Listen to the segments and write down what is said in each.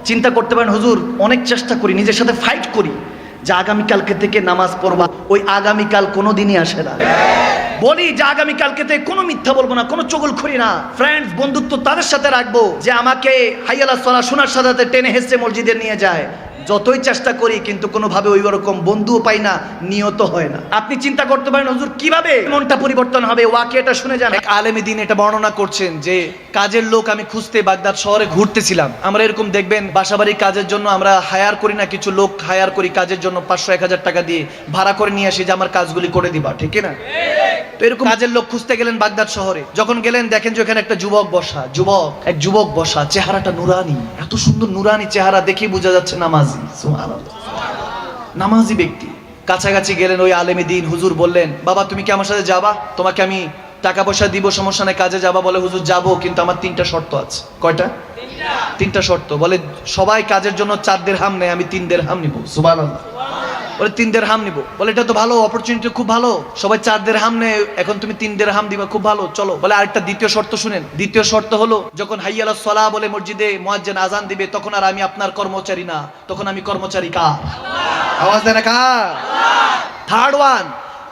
চিন্তা করতে পারেন হুজুর, অনেক চেষ্টা করি, নিজের সাথে ফাইট করি যে আগামীকালকে থেকে নামাজ পড়বা, ওই আগামীকাল কোনো দিনই আসে না। বলি যে আগামীকালকে থেকে কোনো মিথ্যা বলবো না, কোনো চগলখড়ি না, ফ্রেন্ডস বন্ধুত্ব তাদের সাথে রাখবো যে আমাকে হাইয়ালা সলা শোনার সাথে টেনে হেসে মসজিদে নিয়ে যায়। যতই চেষ্টা করি কিন্তু কোনোভাবে ওই রকম বন্ধুও পাই না, নিয়ত হয় না। আপনি চিন্তা করতে পারেন হুজুর কিভাবে মনটা পরিবর্তন হবে, ওয়াকিয়াটা শুনে যান। এক আলেমী দিন এটা বর্ণনা করছেন যে কাজের লোক আমি খুঁজতে বাগদাদ শহরে ঘুরতেছিলাম। আমরা এরকম দেখবেন বাসাবাড়ির কাজের জন্য আমরা হায়ার করি না, কিছু লোক হায়ার করি কাজের জন্য 500-1000 টাকা দিয়ে ভাড়া করে নিয়ে আসি যে আমার কাজগুলি করে দিবা, ঠিক না? তো এরকম কাজের লোক খুঁজতে গেলেন বাগদাদ শহরে। যখন গেলেন দেখেন যে ওখানে একটা যুবক বসা, চেহারাটা নুরানি, এত সুন্দর নুরানি চেহারা, দেখে বোঝা যাচ্ছে নামাজি, সুবহানাল্লাহ, নামাজি ব্যক্তি। কাছাকাছি গেলেন ওই আলেমী দিন, হুজুর বললেন বাবা তুমি কি আমার সাথে যাবা, তোমাকে আমি টাকা পয়সা দিব, সমস্যা নেই, কাজে যাবা? বলে হুজুর যাবো, কিন্তু আমার 3টা শর্ত আছে। কয়টা? 3টা শর্ত। বলে সবাই কাজের জন্য 4 দিরহাম নেয়, আমি 3 দিরহাম নিব। সুবহানাল্লাহ। বলে 3 দিরহাম নিব। বলে এটা তো ভালো অপরচুনিটি, খুব ভালো, সবাই 4 দিরহাম নেয়, এখন তুমি 3 দিরহাম দিবা, খুব ভালো, চলো। বলে আরেকটা দ্বিতীয় শর্ত শুনেন। দ্বিতীয় শর্ত হলো যখন হাইয়া আলাস সালাহ বলে মসজিদে মুয়াজ্জিন আজান দিবে তখন আর আমি আপনার কর্মচারী না, তখন আমি কর্মচারী কার? আওয়াজ দেন না কার? থার্ড ওয়ান,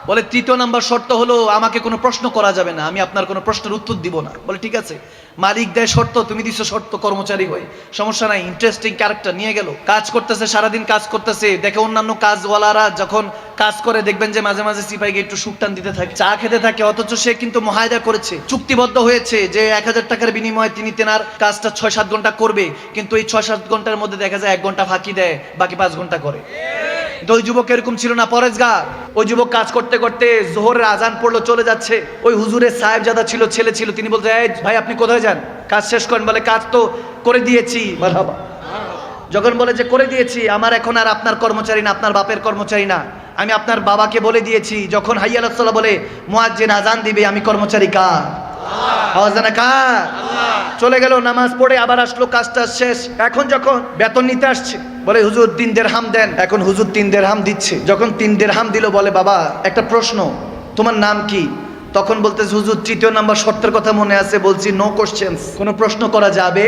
বলে তৃতীয় নাম্বার শর্ত হলো আমাকে কোনো প্রশ্ন করা যাবে না, আমি আপনার কোনো প্রশ্নের উত্তর দিব না। বলে ঠিক আছে, মালিক দেয় শর্ত, তুমি দিছো শর্ত, কর্মচারী হয়ে সমস্যা নাই। ইন্টারেস্টিং ক্যারেক্টার নিয়ে গেল, কাজ করতেছে, সারাদিন কাজ করতেছে, দেখে অন্যান্য কাজওয়ালারা যখন কাজ করে দেখবেন যে মাঝে মাঝে সিপাহীকে একটু সুকটান দিতে থাকে, চা খেতে থাকে, অথচ সে কিন্তু মুআহাদা করেছে, চুক্তিবদ্ধ হয়েছে যে 1000 টাকার বিনিময়ে তিনি তেনার কাজটা 6-7 ঘন্টা করবে, কিন্তু এই 6-7 ঘন্টার মধ্যে দেখা যায় 1 ঘন্টা ফাঁকি দেয়, বাকি 5 ঘন্টা করে। ওই যুবক এরকম ছিল না, পরেজগার। ওই যুবক কাজ করতে করতে জোহরের আজান পড়লো, চলে যাচ্ছে। ওই হুজুরের সাহেবজাদা ছিল, ছেলে ছিল, তিনি বলতে, এই ভাই আপনি কোথায় যান, কাজ শেষ করেন। বলে কাজ তো করে দিয়েছি। মারহাবা। যখন বলে যে করে দিয়েছি, আমার এখন আর আপনার কর্মচারী না, আপনার বাপের কর্মচারী না, আমি আপনার বাবাকে বলে দিয়েছি যখন হাইয়া আলাস সালাহ বলে মুয়াজ্জিন আজান দিবে আমি কর্মচারী কার? আওয়াজ দেন না কার? চলে গেল, নামাজ পড়ে আবার আসলো, কাজটা শেষ। এখন যখন বেতন নিতে আসছে বলে হুজুর 3 দিরহাম দেন। এখন হুজুর 3 দিরহাম দিচ্ছে। যখন 3 দিরহাম দিল বলে বাবা একটা প্রশ্ন, তোমার নাম কি? তখন বলতেছে হুজুর 3য় নাম্বার শর্তের কথা মনে আছে, বলছি নো কোশ্চেন্স, কোনো প্রশ্ন করা যাবে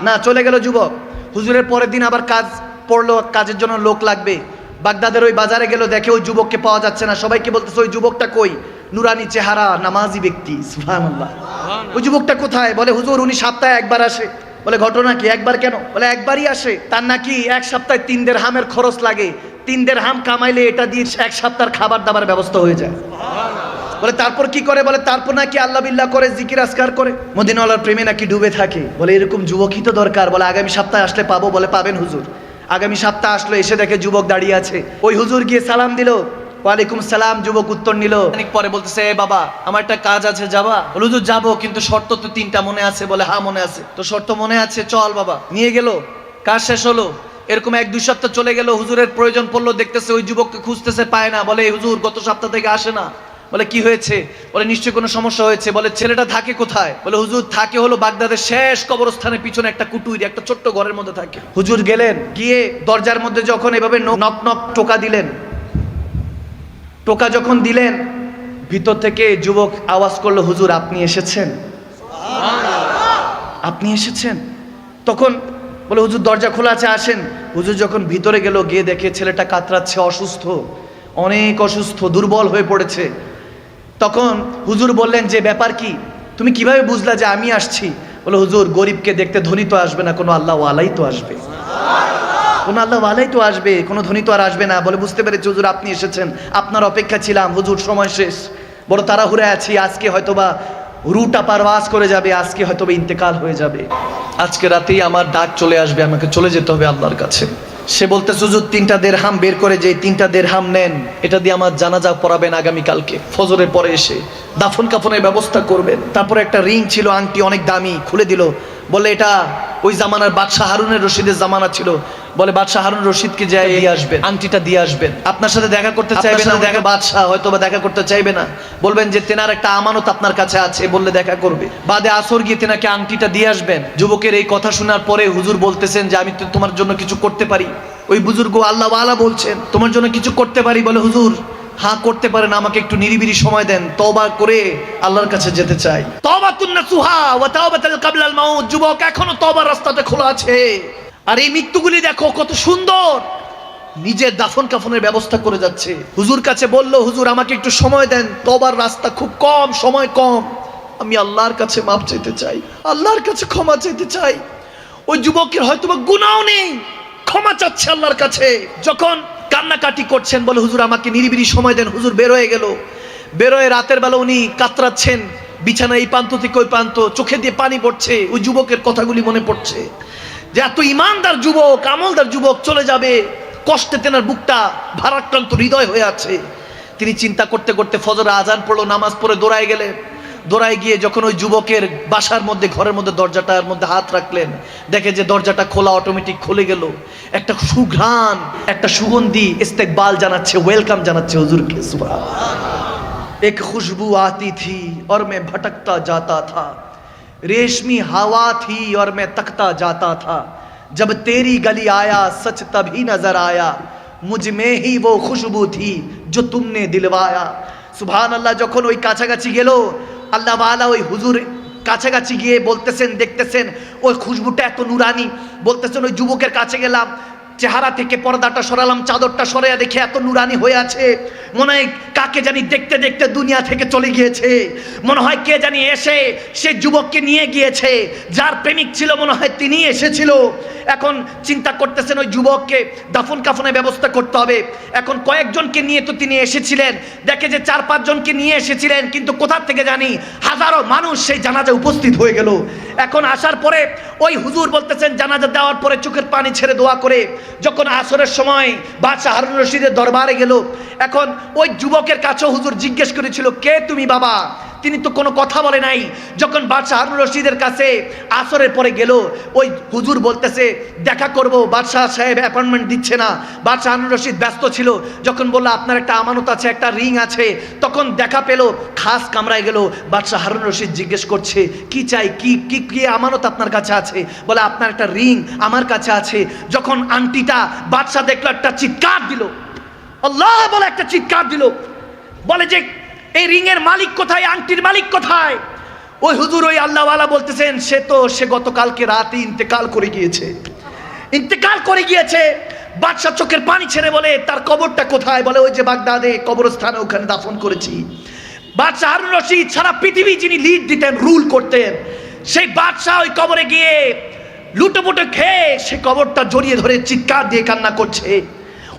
না। চলে গেল যুবক। হুজুরের পরের দিন আবার কাজ পড়লো, কাজের জন্য লোক লাগবে। বাগদাদের ওই বাজারে গেল, দেখে ওই যুবককে পাওয়া যাচ্ছে না। সবাইকে বলতেছে ওই যুবকটা কই? নুরানি চেহারা, নামাজি ব্যক্তি, সুবহানাল্লাহ। ওই যুবকটা কোথায়? বলে হুজুর উনি সপ্তাহে একবার আসে। বলে ঘটনা কি? একবার কেন? বলে একবারই আসে, তার নাকি 1 সপ্তাহে 3 দিরহামের খরচ লাগে, 3 দিরহাম কামাইলে এটা দিয়ে 1 সপ্তাহের খাবার দাবার ব্যবস্থা হয়ে যায়। বলে তারপর কি করে? বলে তারপর নাকি আল্লাহ বিল্লাহ করে, জিকির আজকার করে, মদিনাওয়ালার প্রেমে নাকি ডুবে থাকে। বলে এরকম যুবকই তো দরকার। বলে আগামী সপ্তাহে আসলে পাবো। বলে পাবেন হুজুর। আগামী সপ্তাহ আসলো, এসে দেখে যুবক দাঁড়িয়ে আছে। ওই হুজুর গিয়ে সালাম দিল, ওয়ালাইকুম সালাম, যুবক উত্তর নিল। অনেক পরে বলতেছে এ বাবা আমার একটা কাজ আছে, যাবা? বলে হুজুর যাবো, কিন্তু শর্ত তো 3টা মনে আছে। বলে হ্যাঁ মনে আছে। তো শর্ত মনে আছে, চল বাবা। নিয়ে গেল, কাজ শেষ হলো। এরকম 1-2 সপ্তাহ চলে গেল, হুজুরের প্রয়োজন পড়লো, দেখতেছে ওই যুবককে খুঁজতেছে, পায় না। বলে হুজুর গত সপ্তাহ থেকে আসে না। বলে কি হয়েছে? বলে নিশ্চয়ই কোনো সমস্যা হয়েছে। বলে ছেলেটা থাকে কোথায়? বলে হুজুর থাকে হলো বাগদাদের শেষ কবরস্থানের পিছনে একটা কুটুরি, একটা ছোট্ট ঘরের মধ্যে থাকে। হুজুর গেলেন, গিয়ে দরজার মধ্যে যখন এভাবে নক নক টোকা দিলেন, টোকা যখন দিলেন, ভিতর থেকে যুবক আওয়াজ করলো হুজুর আপনি এসেছেন? আপনি এসেছেন? তখন বলে হুজুর দরজা খোলা আছে, আসেন। হুজুর যখন ভিতরে গেল, গিয়ে দেখে ছেলেটা কাতরাচ্ছে, অসুস্থ, অনেক অসুস্থ, দুর্বল হয়ে পড়েছে। তখন হুজুর বললেন যে ব্যাপার কি, তুমি কিভাবে বুঝলা যে আমি আসছি? বলে হুজুর গরিবকে দেখতে ধনী তো আসবে না, কোনো আল্লাহ ওয়ালাই তো আসবে, কোনো আল্লাহ ওয়ালাই তো আসবে, কোনো ধনী তো আর আসবে না। বলে বুঝতে পেরেছি হুজুর আপনি এসেছেন, আপনার অপেক্ষা ছিলাম। হুজুর সময় শেষ, বড় তাড়াহুড়ে আছি, আজকে হয়তোবা রুটা পারওয়াজ করে যাবে, আজকে হয়তোবা ইন্তেকাল হয়ে যাবে, আজকে রাতেই আমার ডাক চলে আসবে, আমাকে চলে যেতে হবে আল্লাহর কাছে। সে বলতে হুজুর 3টা দিরহাম বের করে, যে 3টা দিরহাম নেন, এটা দিয়ে আমার জানাজা পড়াবেন আগামীকালকে ফজরের পরে এসে, দাফন কাফনের ব্যবস্থা করবেন। তারপরে একটা রিং ছিল, আংটি অনেক দামি, খুলে দিল। বলে এটা ওই জামানার বাদশাহ হারুনের রশিদের জামানা ছিল। বলে বাদশাহ হারুন রশিদকে যাই দিয়ে আসবেন, আংটিটা দিয়ে আসবেন। আপনার সাথে দেখা করতে চাইবে না, দেখা বাদশাহ হয়তো বা দেখা করতে চাইবে না, বলবেন যে তেনার একটা আমানত আপনার কাছে আছে, বললে দেখা করবে। বাদে আসর গিয়ে তেনাকে আংটিটা দিয়ে আসবেন। যুবকের এই কথা শোনার পরে হুজুর বলতেছেন যে আমি তো তোমার জন্য কিছু করতে পারি। ওই বুজুর্গ আল্লাহ ওয়ালা বলছেন তোমার জন্য কিছু করতে পারি। বলে হুজুর হ্যাঁ করতে পারেন, আমাকে একটু নিরিবিলি সময় দেন, তওবা করে আল্লাহর কাছে যেতে চাই। তওবাতুন নাসুহা ওয়া তাওবাতুল ক্বাবলাল মাউত। যুবক এখনো তওবার রাস্তাটা খোলা আছে, আর এই মৃত্যুগুলি দেখো কত সুন্দর, নিজের দাফন কাফনের ব্যবস্থা করে যাচ্ছে। হুজুর কাছে বলল, হুজুর আমাকে একটু সময় দেন, তওবার রাস্তা খুব কম, সময় কম, আমি আল্লাহর কাছে মাপ চাইতে চাই, আল্লাহর কাছে ক্ষমা চাইতে চাই। ওই যুবকের হয়তোবা গুনাহও নেই, ক্ষমা চাচ্ছে আল্লাহর কাছে। যখন কান্নাকাটি করছেন, বলে হুজুর আমাকে নিরিবিলি সময় দেন। হুজুর বের হয়ে গেল, বের হয়ে রাতের বেলা উনি কাতরাচ্ছেন, বিছানা এই প্রান্ত থেকে ওই প্রান্ত, চোখে দিয়ে পানি পড়ছে। ওই যুবকের কথাগুলি মনে পড়ছে যে এত ইমানদার যুবক, আমলদার যুবক চলে যাবে, কষ্টে তেনার বুকটা ভারাক্রান্ত হৃদয় হয়ে আছে। তিনি চিন্তা করতে করতে ফজর আজান পড়লো, নামাজ পড়ে দৌড়ায় গেলেন। দৌড়ায় গিয়ে যখন ওই যুবকের বাসার মধ্যে, ঘরের মধ্যে দরজাটার মধ্যে হাত রাখলেন, দেখে যে দরজাটা খোলা, অটোমেটিক খুলে গেল। একটা সুঘ্রাণ, একটা সুগন্ধি ইস্তেকবাল জানাচ্ছে, ওয়েলকাম জানাচ্ছে হুজুরকে। সুবহানাল্লাহ। এক খুশবু আती थी और मैं भटकता जाता था, रेशमी हवा थी और मैं तकता जाता था, जब तेरी गली आया सच तभी नजर आया, मुझ में ही वो खुशबू थी जो तुमने दिलवाया। সুবহান আল্লাহ। যখন ওই কাছাকাছি গেল, আল্লাহ ওয়ালা ওই হুজুর কাছাকাছি গিয়ে বলতেছেন, দেখতেছেন ওই খুশবুটা এত নুরানি। বলতেছেন ওই যুবকের কাছে গেলাম, চেহারা থেকে পর্দাটা সরালাম, চাদরটা সরাইয়া দেখে এত নুরানি হয়ে আছে, মনে হয় কাকে জানি দেখতে দেখতে দুনিয়া থেকে চলে গিয়েছে, মনে হয় কে জানি এসে সে যুবককে নিয়ে গিয়েছে, যার প্রেমিক ছিল মনে হয় তিনি এসেছিল। এখন চিন্তা করতেছেন ওই যুবককে দাফন কাফনের ব্যবস্থা করতে হবে। এখন কয়েকজনকে নিয়ে তো তিনি এসেছিলেন, দেখে যে 4-5 জনকে নিয়ে এসেছিলেন, কিন্তু কোথা থেকে জানি হাজারো মানুষ সেই জানাজায় উপস্থিত হয়ে গেল। এখন আসার পরে ওই হুজুর বলতেছেন, জানাজা দেওয়ার পরে চোখের পানি ছেড়ে দোয়া করে যখন আসরের সময় বাদশাহ হারুন রশিদের দরবারে গেল, এখন ওই যুবকের কাছে হুজুর জিজ্ঞেস করেছিল, কে তুমি বাবা? তিনি তো কোনো কথা বলে নাই। যখন বাদশাহ হারুন রশিদের কাছে আসরের পরে গেল, ওই হুজুর বলতেছে দেখা করব, বাদশাহ সাহেব অ্যাপয়েন্টমেন্ট দিচ্ছে না। বাদশাহ হারুন রশিদ ব্যস্ত ছিল। যখন বলল আপনার একটা আমানত আছে, একটা রিং আছে, তখন দেখা পেল, খাস কামরায় গেল। বাদশাহ হারুন রশিদ জিজ্ঞেস করছে, কি চাই, কি কি কি আমানত আপনার কাছে আছে? বলে আপনার একটা রিং আমার কাছে আছে। যখন আংটিটা বাদশাহ দেখলো, একটা চিৎকার দিল, আল্লাহ বলে একটা চিৎকার দিল, বলে যে এই রিং এর মালিক কোথায়, আংটির মালিক কোথায়? ওই হুজুর ওই আল্লাহওয়ালা বলতেছেন, সে গতকালকে রাতে ইন্তেকাল করে গিয়েছে, ইন্তেকাল করে গিয়েছে। বাদশাহ চোখের পানি ছেড়ে বলে, তার কবরটা কোথায়? বলে ওই যে বাগদাদে কবরস্থানে, ওখানে দাফন করেছি। বাদশাহ হারুন রশিদ সারা পৃথিবী যিনি লিড দিতেন, রুল করতেন, সেই বাদশাহ ওই কবরে গিয়ে লুটোপুটো খেয়ে সে কবরটা জড়িয়ে ধরে চিৎকার দিয়ে কান্না করছে।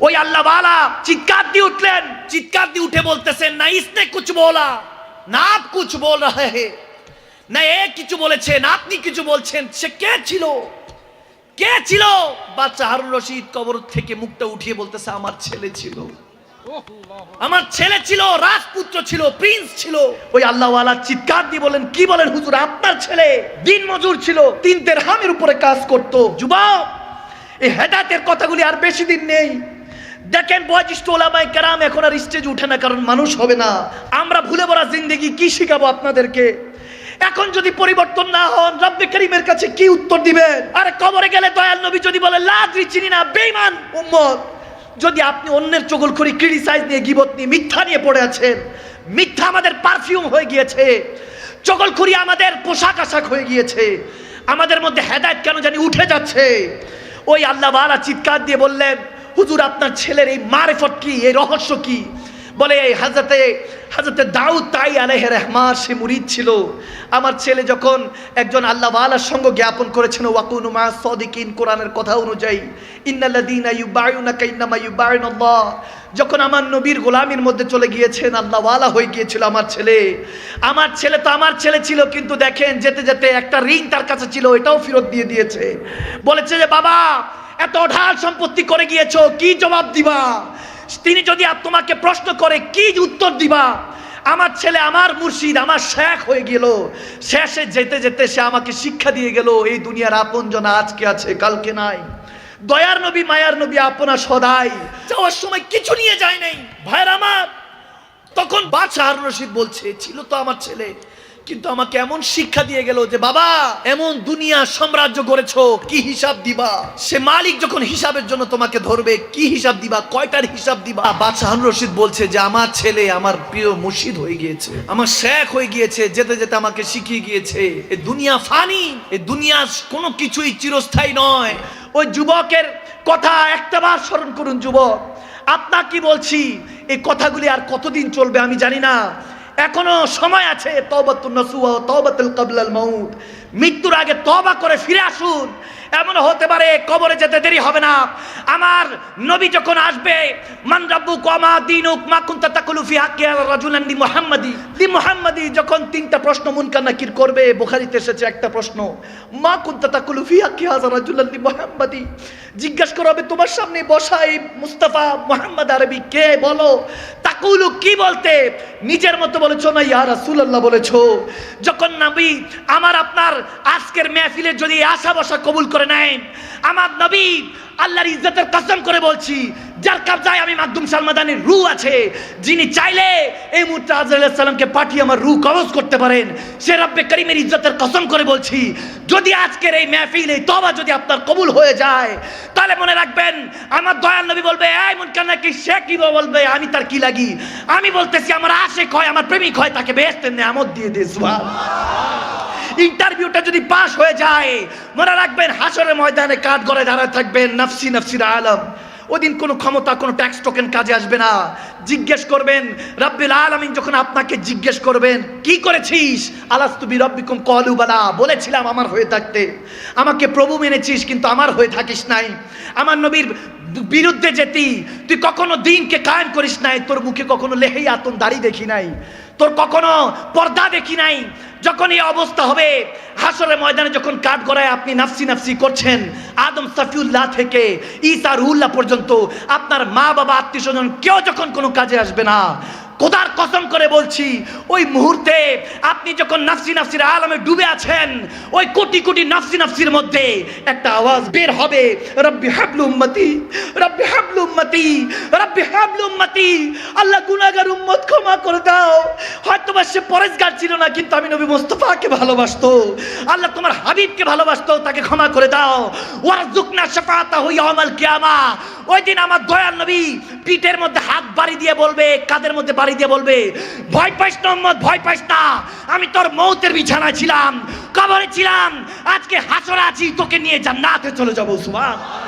ওই আল্লাহওয়ালা চিৎকার দিয়ে উঠলেন, চিৎকার দিয়ে উঠে বলতেছেন, না ইসনে কুছ বলা, না আপ কুছ বল রহে হে, না এ কিছু বলেছে, না আপনি কিছু বলছেন। সে কে ছিল, কে ছিল? বাদশাহ হারুন রশিদ কবর থেকে মুখটা উঠিয়ে বলতেছে, আমার ছেলে ছিল, আমার ছেলে ছিল, রাজপুত্র ছিল, প্রিন্স ছিল। ওই আল্লাহওয়ালা চিৎকার দিয়ে বলেন, কি বলেন হুজুর? আপনার ছেলে দিন মজুর ছিল, 3 দিরহামের উপরে কাজ করতো। যুবক, এই হেদায়েতের কথাগুলি আর বেশি দিন নেই। দেখেন বয়োজ্যেষ্ঠ ওলামায়ে কেরাম এখন আর স্টেজে উঠে না, কারণ মানুষ হবে না। আমরা ভুলে ভরা জিন্দেগি কি শিখাবো আপনাদেরকে? এখন যদি পরিবর্তন না হন, রব্বে করিমের কাছে কি উত্তর দিবেন? আরে কবরে গেলে দয়াল নবী যদি বলে লা আদরি, চিনি না, বেঈমান উম্মত। যদি আপনি অন্যের চগলখড়ি, ক্রিটিসাইজ নিয়ে, গীবত নিয়ে, মিথ্যা নিয়ে পড়ে আছেন, মিথ্যা আমাদের পারফিউম হয়ে গিয়েছে, চগলখড়ি আমাদের পোশাক আশাক হয়ে গিয়েছে, আমাদের মধ্যে হেদায়েত কেন জানি উঠে যাচ্ছে। ওই আল্লাহওয়ালা চিৎকার দিয়ে বললেন, হুজুর আপনার ছেলের এই মারিফত কি, এই রহস্য কি? বলে হযরতে দাউদ তাই আলাইহির রহমান সে মুরিদ ছিল। আমার ছেলে যখন একজন আল্লাহওয়ালার সঙ্গ জ্ঞাপন করেছেন, ওয়াকুনু মা সাদিকিন, কোরআনের কথা অনুযায়ী, ইন্নাল্লাযীনা ইউবাইউনাকা ইন্নামা ইউবাইউনাল্লাহ, যখন আমার নবীর গোলামির মধ্যে চলে গিয়েছেন, আল্লাহওয়ালা হয়ে গিয়েছিল আমার ছেলে। আমার ছেলে তো আমার ছেলে ছিল, কিন্তু দেখেন যেতে যেতে একটা রিং তার কাছে ছিল, এটাও ফেরত দিয়ে দিয়েছে। বলেছে যে বাবা এত ঢাল সম্পত্তি করে গিয়েছো, কি জবাব দিবা? তিনি যদি তোমাকে প্রশ্ন করে কি উত্তর দিবা? আমার ছেলে আমার মুর্শিদ, আমার শেখ হয়ে গেল। শেষে যেতে যেতে সে আমাকে শিক্ষা দিয়ে গেল, এই দুনিয়ার আপনজন আজকে আছে, কালকে নাই। দয়ার নবী, মায়ার নবী আপনা সদাই, যাওয়ার সময় কিছু নিয়ে যায় নাই। ভাইয়ের আমার, তখন বাদশাহ হারুন রশিদ বলছে, ছিল তো আমার ছেলে, কিন্তু আমাকে এমন শিক্ষা দিয়ে গেল যে বাবা, এমন দুনিয়া সাম্রাজ্য গড়েছো, কি হিসাব দিবা? সে মালিক যখন হিসাবের জন্য তোমাকে ধরবে, কি হিসাব দিবা? কয়টার হিসাব দিবা? বাদশাহ হারুন রশিদ বলছে যে আমার ছেলে আমার প্রিয় মুর্শিদ হয়ে গিয়েছে, আমার শেখ হয়ে গিয়েছে, যেতে যেতে আমাকে শিখিয়ে গিয়েছে এই দুনিয়া ফানি, এই দুনিয়া কোনো কিছুই চিরস্থায়ী নয়। ওই যুবকের কথা একটাবার স্মরণ করুন। যুবক, আপনার কি বলছি, এই কথাগুলি আর কতদিন চলবে আমি জানি না, এখনো সময় আছে। তওবাতুন নাসুহা ওয়া তওবাতুল ক্বাবলাল মাউত, মৃত্যুর আগে তওবা করে ফিরে আসুন। এমন হতে পারে কবরে যেতে দেরি হবে না। আমার নবী যখন আসবে, মান রাব্বুক ওয়া মা দীনুক মা কুনতা তাকুলু ফি হাক্কি রাজুলান দি মুহাম্মাদি যখন তিনটা প্রশ্ন মুনকার নাকির করবে, বুখারীতে এসেছে একটা প্রশ্ন, মা কুনতা তাকুলু ফি হাক্কি রাজুলান দি মুহাম্মাদি, জিজ্ঞাসা করা হবে তোমার সামনে বসা এই মুস্তাফা মুহাম্মদ আরবি কে, বলো। তাকুলু কি বলতে, নিজের মতো বলেছো না ইয়া রাসূলুল্লাহ বলেছো। যখন নবী আমার আপনার আজকের মেহফিলে যদি আশা বসা কবুল করে নেন, আমার নবী আল্লাহর ইজ্জতের কসম করে বলছি, যার কবজায় আমি মাকদুম সালমাদানির রূহ আছে, যিনি চাইলে এই মুহূর্তে আজরাইল আলাইহিস সালামকে পাঠিয়ে আমার রূহ কবজ করতে পারেন, সে রব্বে করিমের ইজ্জতের কসম করে বলছি, যদি আজকের এই মেহফিল, এই তওবা যদি আপনার কবুল হয়ে যায়, তাহলে মনে রাখবেন আমার দয়াল নবী বলবে, এই মুনকার নাকির সে কি বলবে, আমি তার কি লাগি? আমি বলতেছি আমার আশিক হয়, আমার প্রেমিক হয়, তাকে বেহেশতের নেয়ামত দিয়ে দে। সুবহানাল্লাহ। ইন্টারভিউটা যদি পাস হয়ে যায়, মনে রাখবেন হাসরের ময়দানে কাঠ গড়ে দাঁড়ায় থাকবেন নাফসি নাফসির আলম। ওদিন কোনো ক্ষমতা, কোনো ট্যাক্স টোকেন কাজে আসবে না। জিজ্ঞেস করবেন রব্বুল আলামিন, যখন আপনাকে জিজ্ঞেস করবেন কি করেছিস, আলাস্তু বিরব্বিকুম ক্বালু বালা, বলেছিলাম আমার হয়ে থাকতে, আমাকে প্রভু মেনেছিস কিন্তু আমার হয়ে থাকিস নাই, আমার নবীর বিরুদ্ধে যেতি, তুই কখনো দিনকে কায়েম করিস নাই, তোর মুখে কখনো লেহিয়াতুন দাড়ি দেখি নাই, তোর কখনো পর্দা দেখি নাই। যখন এই অবস্থা হবে হাসরের ময়দানে, যখন কাঠ গড়ায় আপনি নাফসি নাফসি করছেন, আদম সফিউল্লাহ থেকে ঈসা রুহুল্লাহ পর্যন্ত আপনার মা বাবা আত্মীয় স্বজন কেউ যখন কোনো কাজে আসবে না, খোদার কসম করে বলছি, ওই মুহূর্তে আপনি যখন নাফসি নাফসির আলমে ডুবে আছেন, ওই কোটি কোটি নাফসি নাফসির মধ্যে একটা আওয়াজ বের হবে, রব্বি হাবলু উম্মতি, রব্বি হাবলু উম্মতি, রব্বি হাবলু উম্মতি, আল্লাহ গুনাহগার উম্মত ক্ষমা করে দাও। হয়তো বা সে পরেশগার ছিল না, কিন্তু আমি নবী মুস্তাফাকে ভালোবাসতো, আল্লাহ তোমার হাবিবকে ভালোবাসতো, তাকে ক্ষমা করে দাও। ওয়ারজুকনা শাফাআতাহু ইয়াউমাল কিয়ামা, ওই দিন আমার দয়াল নবী পিঠের মধ্যে হাত বাড়ি দিয়ে বলবে, কাদের মধ্যে বাড়ি দিয়ে বলবে, ভয় পাইস না উম্মত, ভয় পাইস না, আমি তোর মৌতের বিছানায় ছিলাম, কবরে ছিলাম, আজকে হাসরে আছি, তোকে নিয়ে জান্নাতে চলে যাবো। সুবহানাল্লাহ।